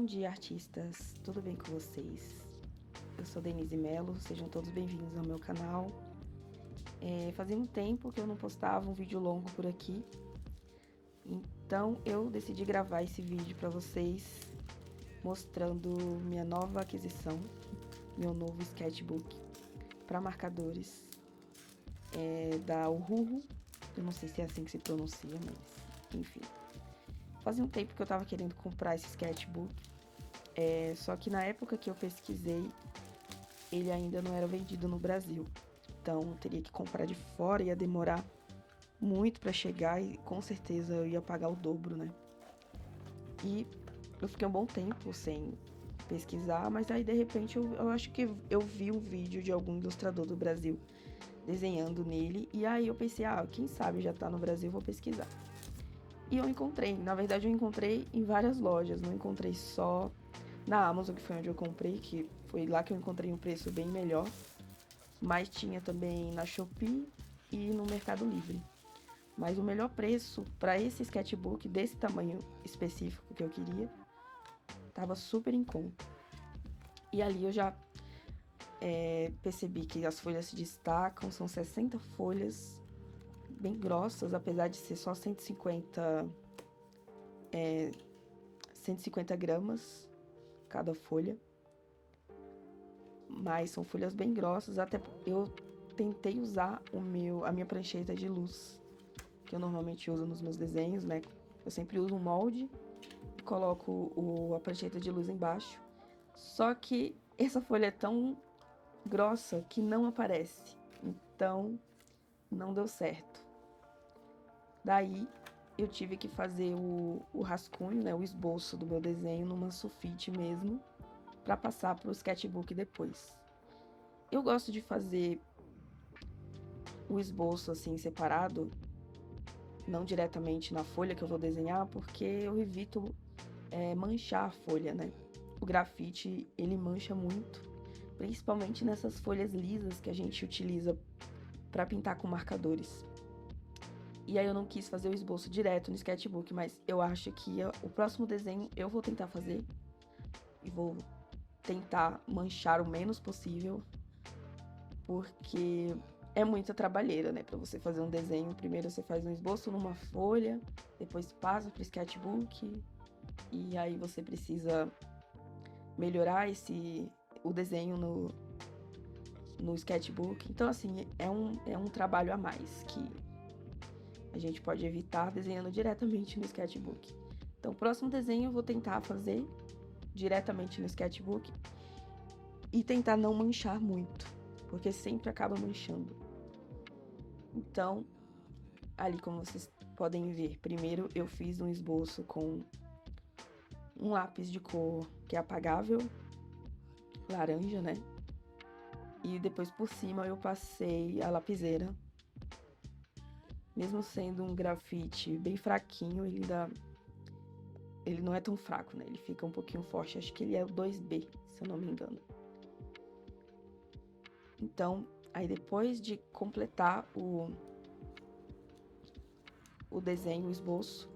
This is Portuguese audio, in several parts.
dia, artistas! Tudo bem com vocês? Eu sou Denise Mello, sejam todos bem-vindos ao meu canal. Fazia um tempo que eu não postava um vídeo longo por aqui, então eu decidi gravar esse vídeo para vocês, mostrando minha nova aquisição, meu novo sketchbook para marcadores da Uhuhu. Eu não sei se é assim que se pronuncia, mas enfim. Fazia um tempo que eu tava querendo comprar esse sketchbook, só que na época que eu pesquisei, ele ainda não era vendido no Brasil. Então, eu teria que comprar de fora, ia demorar muito pra chegar e com certeza eu ia pagar o dobro, né? E eu fiquei um bom tempo sem pesquisar, mas aí de repente eu acho que eu vi um vídeo de algum ilustrador do Brasil desenhando nele, e aí eu pensei, quem sabe já tá no Brasil, vou pesquisar. E eu encontrei, na verdade eu encontrei em várias lojas, não encontrei só na Amazon, que foi onde eu comprei, que foi lá que eu encontrei um preço bem melhor, mas tinha também na Shopee e no Mercado Livre. Mas o melhor preço para esse sketchbook desse tamanho específico que eu queria, tava super em conta. E ali eu já percebi que as folhas se destacam, são 60 folhas, bem grossas, apesar de ser só 150 gramas cada folha. Mas são folhas bem grossas, até eu tentei usar a minha prancheta de luz, que eu normalmente uso nos meus desenhos, né? Eu sempre uso um molde e coloco a prancheta de luz embaixo. Só que essa folha é tão grossa que não aparece, então não deu certo. Daí eu tive que fazer o rascunho, né, o esboço do meu desenho numa sulfite mesmo, para passar para o sketchbook depois. Eu gosto de fazer o esboço assim separado, não diretamente na folha que eu vou desenhar, porque eu evito manchar a folha, né? O grafite, ele mancha muito, principalmente nessas folhas lisas que a gente utiliza para pintar com marcadores. E aí eu não quis fazer o esboço direto no sketchbook, mas eu acho que o próximo desenho eu vou tentar fazer e vou tentar manchar o menos possível, porque é muita trabalheira, né? Para você fazer um desenho, primeiro você faz um esboço numa folha, depois passa para o sketchbook, e aí você precisa melhorar o desenho no sketchbook. Então, assim, é um trabalho a mais que a gente pode evitar desenhando diretamente no sketchbook. Então, o próximo desenho eu vou tentar fazer diretamente no sketchbook e tentar não manchar muito, porque sempre acaba manchando. Então, ali como vocês podem ver, primeiro eu fiz um esboço com um lápis de cor que é apagável, laranja, né? E depois por cima eu passei a lapiseira. Mesmo sendo um grafite bem fraquinho, ele não é tão fraco, né? Ele fica um pouquinho forte, acho que ele é o 2B, se eu não me engano. Então, aí depois de completar o desenho, o esboço,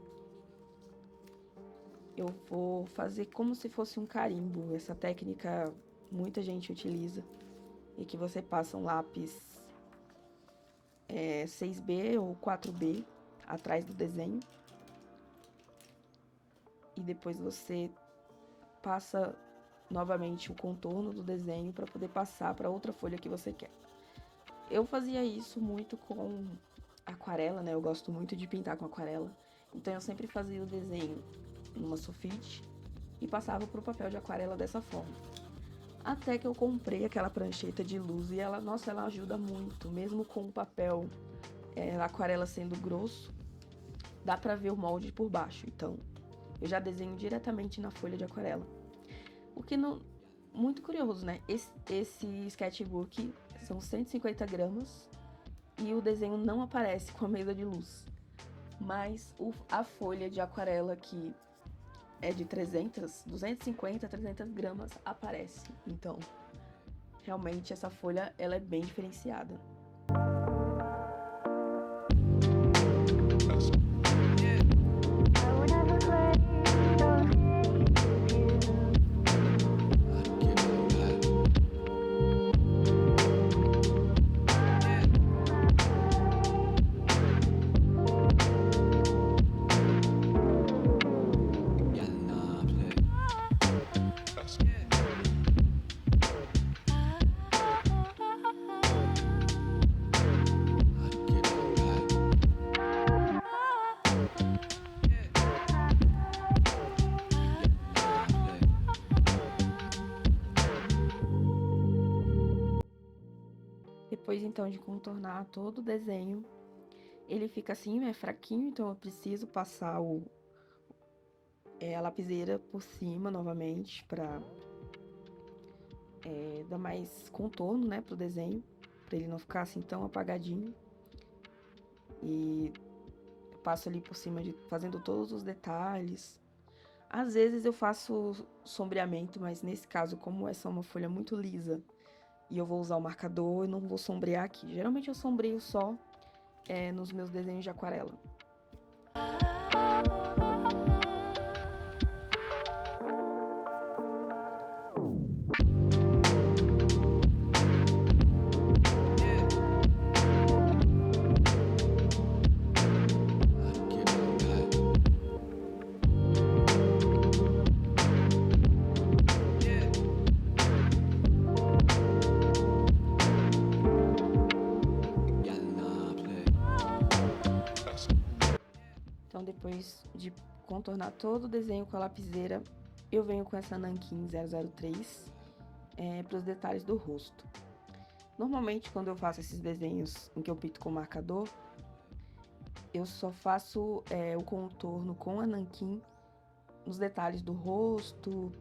eu vou fazer como se fosse um carimbo. Essa técnica muita gente utiliza, e que você passa um lápis 6B ou 4B atrás do desenho, e depois você passa novamente o contorno do desenho para poder passar para outra folha que você quer. Eu fazia isso muito com aquarela, né? Eu gosto muito de pintar com aquarela, então eu sempre fazia o desenho numa sulfite e passava pro papel de aquarela dessa forma. Até que eu comprei aquela prancheta de luz e ela ajuda muito, mesmo com o papel aquarela sendo grosso, dá pra ver o molde por baixo. Então, eu já desenho diretamente na folha de aquarela. O que não... Muito curioso, né? Esse sketchbook são 150 gramas e o desenho não aparece com a mesa de luz. Mas a folha de aquarela, que é de 250 a 300 gramas, aparece. Então, realmente essa folha, ela é bem diferenciada. Depois, então, de contornar todo o desenho, ele fica assim, fraquinho, então eu preciso passar a lapiseira por cima novamente pra dar mais contorno, né, pro desenho, pra ele não ficar assim tão apagadinho. E passo ali por cima, fazendo todos os detalhes. Às vezes eu faço sombreamento, mas nesse caso, como essa é uma folha muito lisa e eu vou usar o marcador, eu não vou sombrear aqui. Geralmente eu sombreio só nos meus desenhos de aquarela. Então, depois de contornar todo o desenho com a lapiseira, eu venho com essa Nanquim 003 para os detalhes do rosto. Normalmente, quando eu faço esses desenhos em que eu pinto com marcador, eu só faço o contorno com a Nanquim nos detalhes do rosto,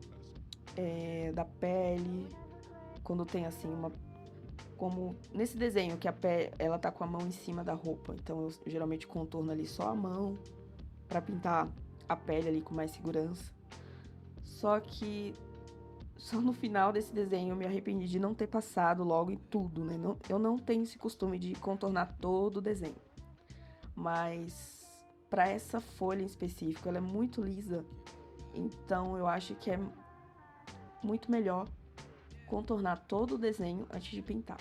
da pele, quando tem assim como nesse desenho que a pele, ela tá com a mão em cima da roupa, então eu geralmente contorno ali só a mão para pintar a pele ali com mais segurança. Só que só no final desse desenho eu me arrependi de não ter passado logo em tudo, né? Eu não tenho esse costume de contornar todo o desenho. Mas para essa folha em específico, ela é muito lisa, então eu acho que é muito melhor contornar todo o desenho antes de pintar.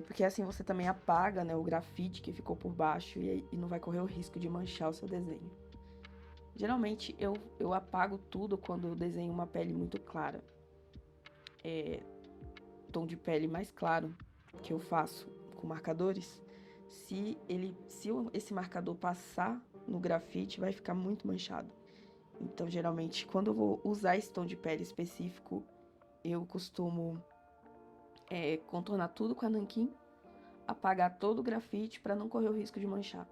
Porque assim você também apaga, né, o grafite que ficou por baixo e não vai correr o risco de manchar o seu desenho. Geralmente eu apago tudo quando eu desenho uma pele muito clara. Tom de pele mais claro que eu faço com marcadores, se esse marcador passar no grafite, vai ficar muito manchado. Então, geralmente, quando eu vou usar esse tom de pele específico, eu costumo contornar tudo com a nanquim, apagar todo o grafite para não correr o risco de manchar.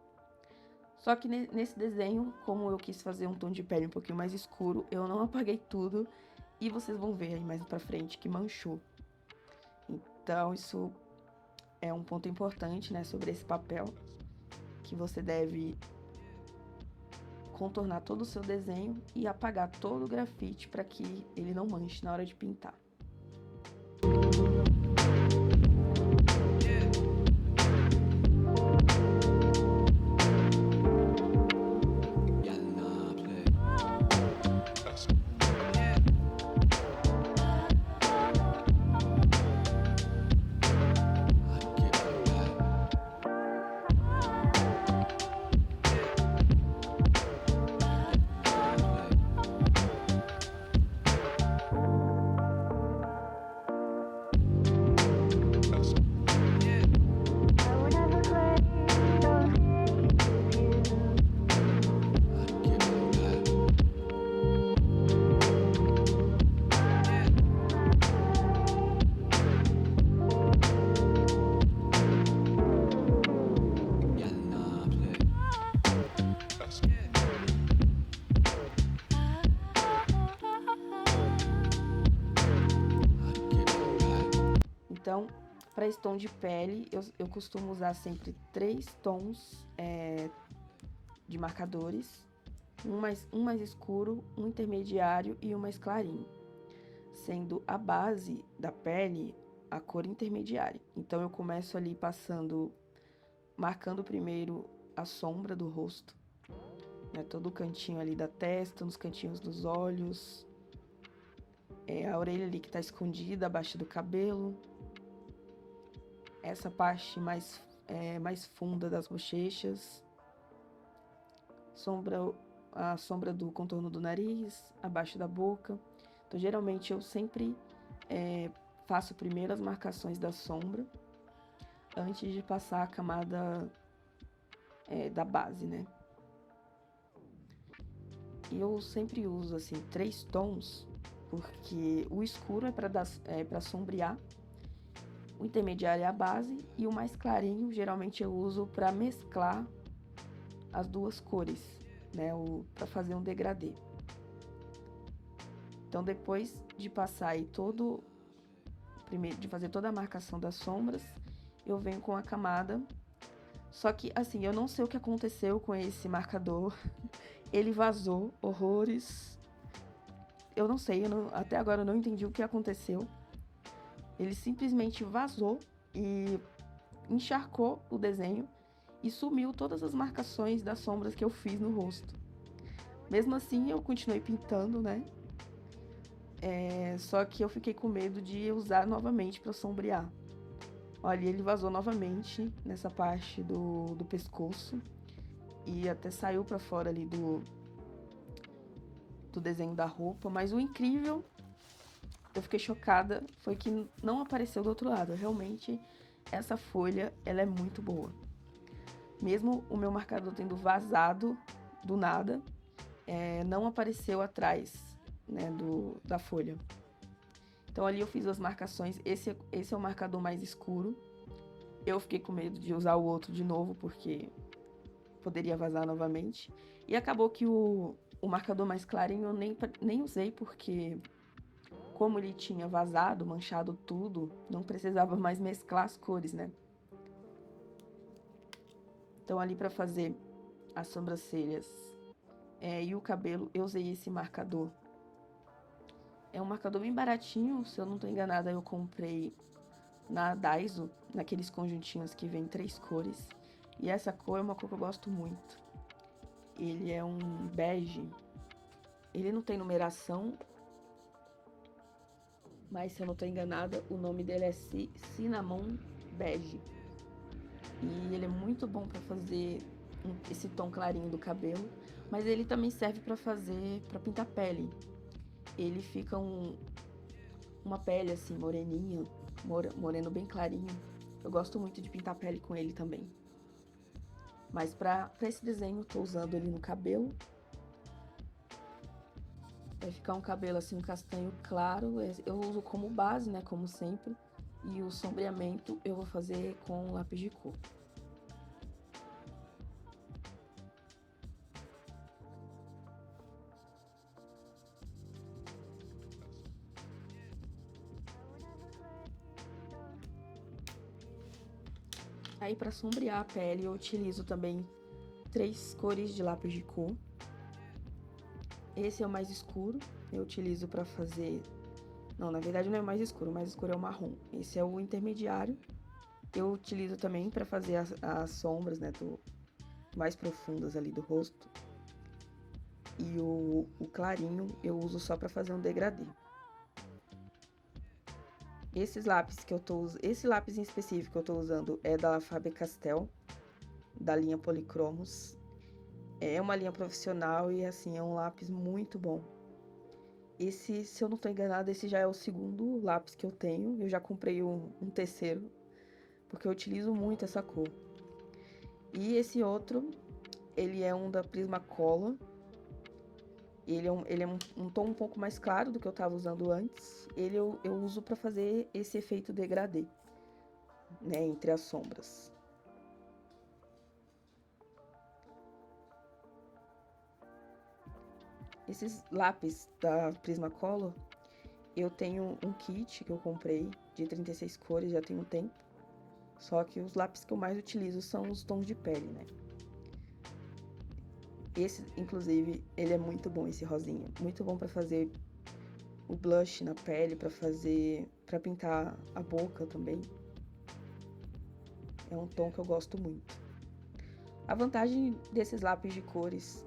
Só que nesse desenho, como eu quis fazer um tom de pele um pouquinho mais escuro, eu não apaguei tudo e vocês vão ver aí mais pra frente que manchou. Então, isso é um ponto importante, né, sobre esse papel, que você deve contornar todo o seu desenho e apagar todo o grafite para que ele não manche na hora de pintar. Então, para esse tom de pele, eu costumo usar sempre 3 tons de marcadores, um mais escuro, um intermediário e um mais clarinho, sendo a base da pele a cor intermediária. Então, eu começo ali marcando primeiro a sombra do rosto, né, todo o cantinho ali da testa, nos cantinhos dos olhos, a orelha ali que tá escondida abaixo do cabelo, essa parte mais funda das bochechas, a sombra do contorno do nariz, abaixo da boca. Então, geralmente, eu sempre faço primeiro as marcações da sombra, antes de passar a camada da base, né? E eu sempre uso, assim, 3 tons, porque o escuro é para sombrear, O intermediário é a base e o mais clarinho, geralmente eu uso para mesclar as duas cores, né, para fazer um degradê. Então, depois de passar aí de fazer toda a marcação das sombras, eu venho com a camada. Só que, assim, eu não sei o que aconteceu com esse marcador. Ele vazou, horrores. Eu não sei, até agora eu não entendi o que aconteceu. Ele simplesmente vazou e encharcou o desenho e sumiu todas as marcações das sombras que eu fiz no rosto. Mesmo assim, eu continuei pintando, né? Só que eu fiquei com medo de usar novamente para sombrear. Olha, ele vazou novamente nessa parte do pescoço e até saiu para fora ali do desenho da roupa. Mas o incrível, eu fiquei chocada, foi que não apareceu do outro lado. Realmente, essa folha, ela é muito boa. Mesmo o meu marcador tendo vazado do nada, não apareceu atrás, né, da folha. Então ali eu fiz as marcações. Esse é o marcador mais escuro. Eu fiquei com medo de usar o outro de novo, porque poderia vazar novamente. E acabou que o marcador mais clarinho eu nem usei, porque como ele tinha vazado, manchado tudo, não precisava mais mesclar as cores, né? Então ali para fazer as sobrancelhas e o cabelo, eu usei esse marcador. É um marcador bem baratinho, se eu não tô enganada, eu comprei na Daiso, naqueles conjuntinhos que vem 3 cores. E essa cor é uma cor que eu gosto muito. Ele é um bege. Ele não tem numeração, mas se eu não tô enganada, o nome dele é Cinnamon Bege. E ele é muito bom para fazer esse tom clarinho do cabelo, mas ele também serve para pintar pele. Ele fica uma pele assim, moreninha, moreno bem clarinho. Eu gosto muito de pintar pele com ele também. Mas para esse desenho eu tô usando ele no cabelo. Vai ficar um cabelo assim, um castanho claro. Eu uso como base, né, como sempre. E o sombreamento eu vou fazer com lápis de cor. Aí, para sombrear a pele, eu utilizo também 3 cores de lápis de cor. Esse é o mais escuro, eu utilizo para fazer... Não, na verdade não é o mais escuro é o marrom. Esse é o intermediário. Eu utilizo também para fazer as sombras, né, mais profundas ali do rosto. E o clarinho eu uso só para fazer um degradê. Esse lápis em específico que eu tô usando é da Faber-Castell, da linha Polychromos. É uma linha profissional e, assim, é um lápis muito bom. Esse, se eu não tô enganada, esse já é o segundo lápis que eu tenho. Eu já comprei um terceiro, porque eu utilizo muito essa cor. E esse outro, ele é um da Prismacolor. Ele é um tom um pouco mais claro do que eu tava usando antes. Ele eu uso pra fazer esse efeito degradê, né, entre as sombras. Esses lápis da Prismacolor, eu tenho um kit que eu comprei de 36 cores, já tem um tempo. Só que os lápis que eu mais utilizo são os tons de pele, né? Esse, inclusive, ele é muito bom, esse rosinha. Muito bom pra fazer o blush na pele, pra pintar a boca também. É um tom que eu gosto muito. A vantagem desses lápis de cores,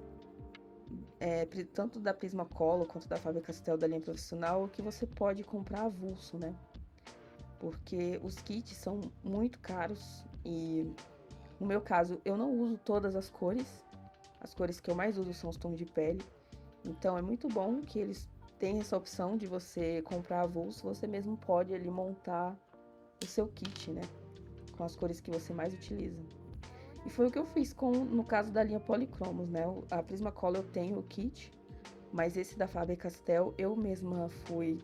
tanto da Prismacolor quanto da Faber-Castell da linha profissional, é que você pode comprar avulso, né? Porque os kits são muito caros e, no meu caso, eu não uso todas as cores. As cores que eu mais uso são os tons de pele. Então, é muito bom que eles têm essa opção de você comprar avulso. Você mesmo pode ali montar o seu kit, né? Com as cores que você mais utiliza. E foi o que eu fiz no caso da linha Polychromos, né? A Prismacolor eu tenho o kit, mas esse da Faber-Castell eu mesma fui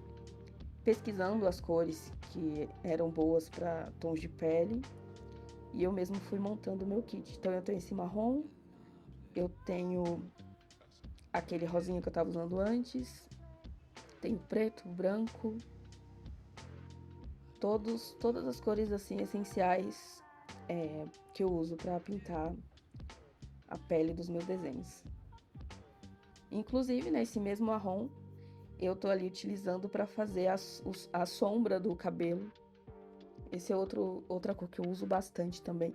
pesquisando as cores que eram boas para tons de pele e eu mesmo fui montando o meu kit. Então eu tenho esse marrom, eu tenho aquele rosinha que eu tava usando antes, tenho preto, branco, todas as cores assim essenciais que eu uso para pintar a pele dos meus desenhos. Inclusive, nesse mesmo marrom, eu tô ali utilizando para fazer a sombra do cabelo. Esse é outra cor que eu uso bastante também.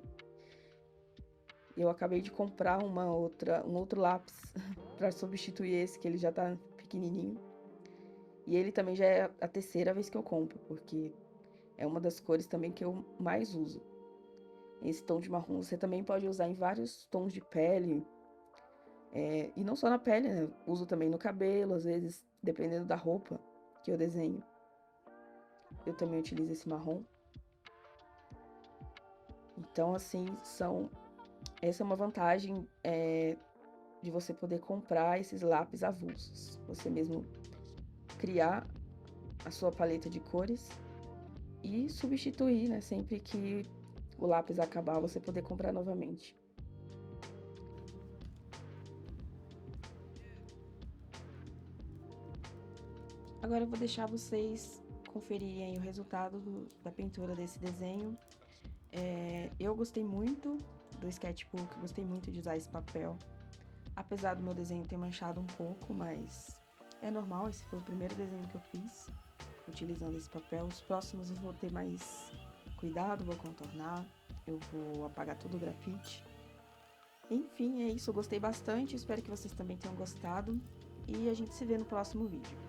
Eu acabei de comprar um outro lápis para substituir esse, que ele já tá pequenininho. E ele também já é a terceira vez que eu compro, porque é uma das cores também que eu mais uso. Esse tom de marrom você também pode usar em vários tons de pele. E não só na pele, né? Uso também no cabelo, às vezes, dependendo da roupa que eu desenho. Eu também utilizo esse marrom. Então, assim, essa é uma vantagem de você poder comprar esses lápis avulsos. Você mesmo criar a sua paleta de cores e substituir, né? Sempre que o lápis acabar, você poder comprar novamente. Agora eu vou deixar vocês conferirem o resultado da pintura desse desenho. Eu gostei muito do sketchbook, gostei muito de usar esse papel. Apesar do meu desenho ter manchado um pouco, mas é normal, esse foi o primeiro desenho que eu fiz utilizando esse papel. Os próximos eu vou ter mais cuidado, vou contornar, eu vou apagar todo o grafite. Enfim, é isso, eu gostei bastante, espero que vocês também tenham gostado e a gente se vê no próximo vídeo.